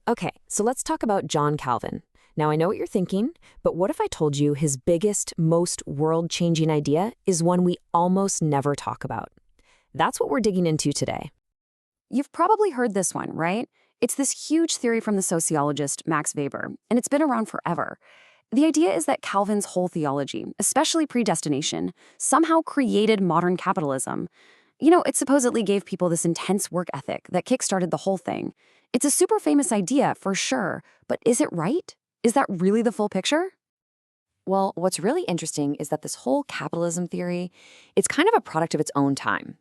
Okay, so let's talk about John Calvin. Now, I know what you're thinking, but what if I told you his biggest, most world-changing idea is one we almost never talk about? That's what we're digging into today. You've probably heard this one, right? It's this huge theory from the sociologist Max Weber, and it's been around forever. The idea is that Calvin's whole theology, especially predestination, somehow created modern capitalism. It supposedly gave people this intense work ethic that kickstarted the whole thing. It's a super famous idea, for sure, but is it right? Is that really the full picture? Well, what's really interesting is that this whole capitalism theory, it's kind of a product of its own time?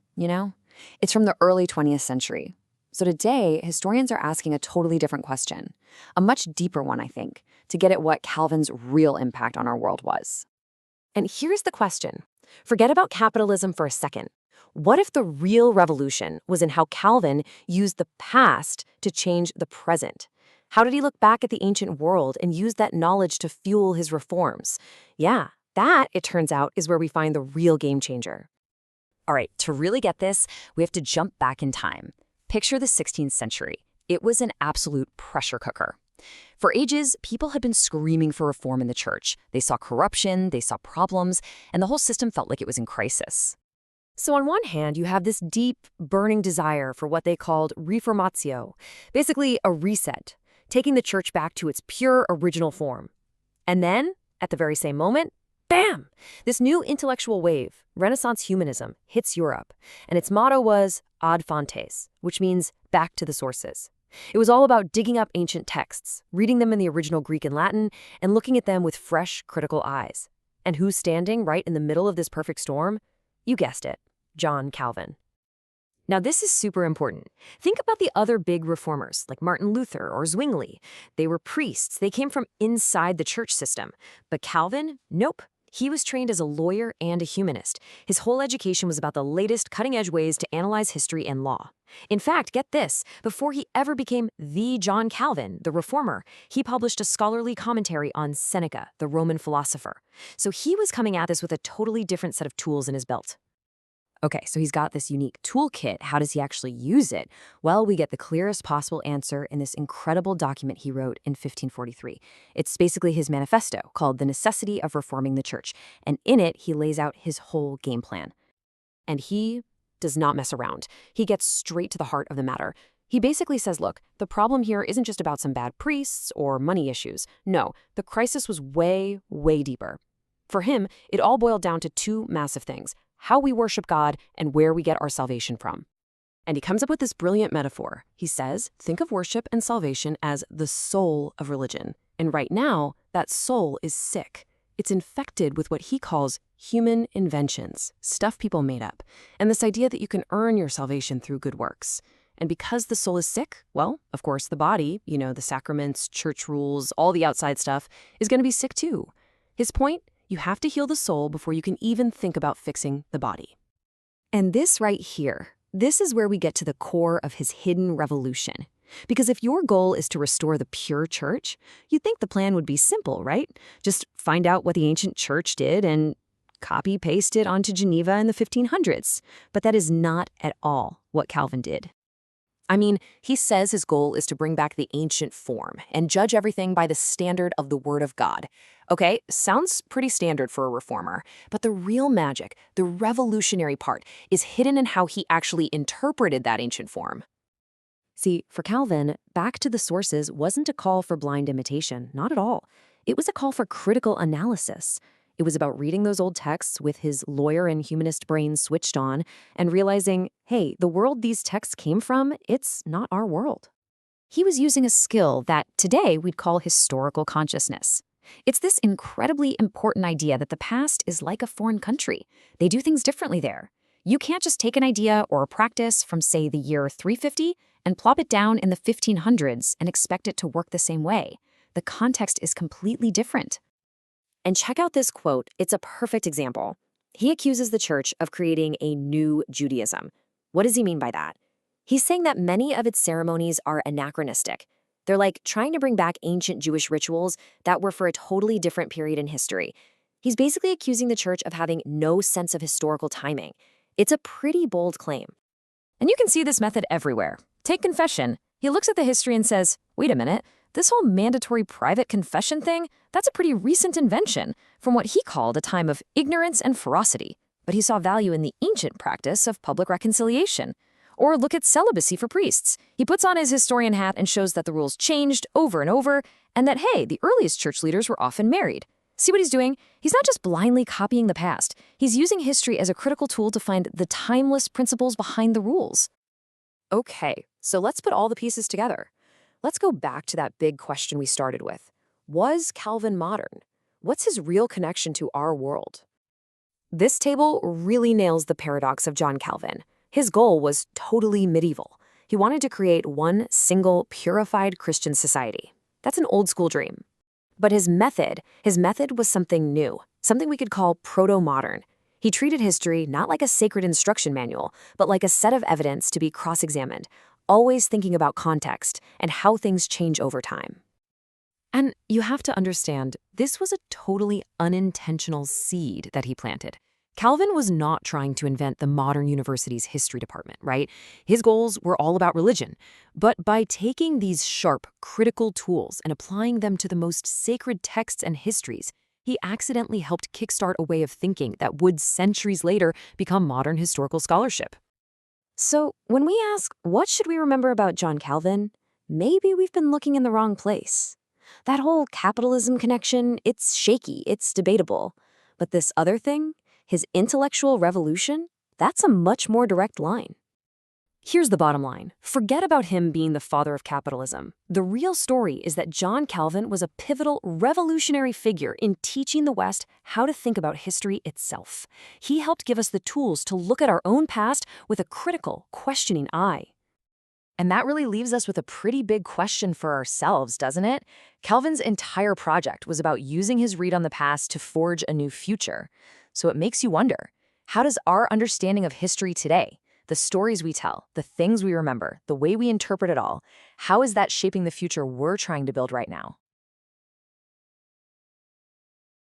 It's from the early 20th century. So today, historians are asking a totally different question, a much deeper one, I think, to get at what Calvin's real impact on our world was. And here's the question. Forget about capitalism for a second. What if the real revolution was in how Calvin used the past to change the present? How did he look back at the ancient world and use that knowledge to fuel his reforms? Yeah, that, it turns out, is where we find the real game changer. All right, to really get this, we have to jump back in time. Picture the 16th century. It was an absolute pressure cooker. For ages, people had been screaming for reform in the church. They saw corruption, they saw problems, and the whole system felt like it was in crisis. So on one hand, you have this deep, burning desire for what they called reformatio, basically a reset, taking the church back to its pure original form. And then, at the very same moment, bam! This new intellectual wave, Renaissance humanism, hits Europe, and its motto was ad fontes, which means back to the sources. It was all about digging up ancient texts, reading them in the original Greek and Latin, and looking at them with fresh, critical eyes. And who's standing right in the middle of this perfect storm? You guessed it, John Calvin. Now, this is super important. Think about the other big reformers, like Martin Luther or Zwingli. They were priests. They came from inside the church system. But Calvin, nope. He was trained as a lawyer and a humanist. His whole education was about the latest cutting-edge ways to analyze history and law. In fact, get this, before he ever became the John Calvin, the reformer, he published a scholarly commentary on Seneca, the Roman philosopher. So he was coming at this with a totally different set of tools in his belt. Okay, so he's got this unique toolkit. How does he actually use it? Well, we get the clearest possible answer in this incredible document he wrote in 1543. It's basically his manifesto called The Necessity of Reforming the Church, and in it, he lays out his whole game plan. And he does not mess around. He gets straight to the heart of the matter. He basically says, look, the problem here isn't just about some bad priests or money issues. No, the crisis was way, way deeper. For him, it all boiled down to two massive things: how we worship God and where we get our salvation from. And he comes up with this brilliant metaphor. He says, think of worship and salvation as the soul of religion. And right now, that soul is sick. It's infected with what he calls human inventions, stuff people made up, and this idea that you can earn your salvation through good works. And because the soul is sick, well, of course, the body, the sacraments, church rules, all the outside stuff, is going to be sick too. His point? You have to heal the soul before you can even think about fixing the body. And this right here, this is where we get to the core of his hidden revolution. Because if your goal is to restore the pure church, you'd think the plan would be simple, right? Just find out what the ancient church did and copy-paste it onto Geneva in the 1500s. But that is not at all what Calvin did. I mean, he says his goal is to bring back the ancient form and judge everything by the standard of the Word of God. Okay, sounds pretty standard for a reformer, but the real magic, the revolutionary part, is hidden in how he actually interpreted that ancient form. See, for Calvin, back to the sources wasn't a call for blind imitation, not at all. It was a call for critical analysis. It was about reading those old texts with his lawyer and humanist brain switched on and realizing, hey, the world these texts came from, it's not our world. He was using a skill that today we'd call historical consciousness. It's this incredibly important idea that the past is like a foreign country. They do things differently there. You can't just take an idea or a practice from, say, the year 350 and plop it down in the 1500s and expect it to work the same way. The context is completely different. And check out this quote. It's a perfect example. He accuses the church of creating a new Judaism. What does he mean by that? He's saying that many of its ceremonies are anachronistic. They're like trying to bring back ancient Jewish rituals that were for a totally different period in history. He's basically accusing the church of having no sense of historical timing. It's a pretty bold claim. And you can see this method everywhere. Take confession. He looks at the history and says, wait a minute, this whole mandatory private confession thing, that's a pretty recent invention from what he called a time of ignorance and ferocity. But he saw value in the ancient practice of public reconciliation. Or look at celibacy for priests. He puts on his historian hat and shows that the rules changed over and over, and that, hey, the earliest church leaders were often married. See what he's doing? He's not just blindly copying the past. He's using history as a critical tool to find the timeless principles behind the rules. Okay, so let's put all the pieces together. Let's go back to that big question we started with. Was Calvin modern? What's his real connection to our world? This table really nails the paradox of John Calvin. His goal was totally medieval. He wanted to create one single, purified Christian society. That's an old-school dream. But his method was something new, something we could call proto-modern. He treated history not like a sacred instruction manual, but like a set of evidence to be cross-examined, always thinking about context and how things change over time. And you have to understand, this was a totally unintentional seed that he planted. Calvin was not trying to invent the modern university's history department, right? His goals were all about religion. But by taking these sharp, critical tools and applying them to the most sacred texts and histories, he accidentally helped kickstart a way of thinking that would centuries later become modern historical scholarship. So when we ask, what should we remember about John Calvin? Maybe we've been looking in the wrong place. That whole capitalism connection, it's shaky, it's debatable. But this other thing, his intellectual revolution, that's a much more direct line. Here's the bottom line. Forget about him being the father of capitalism. The real story is that John Calvin was a pivotal, revolutionary figure in teaching the West how to think about history itself. He helped give us the tools to look at our own past with a critical, questioning eye. And that really leaves us with a pretty big question for ourselves, doesn't it? Calvin's entire project was about using his read on the past to forge a new future. So it makes you wonder, how does our understanding of history today, the stories we tell, the things we remember, the way we interpret it all, how is that shaping the future we're trying to build right now?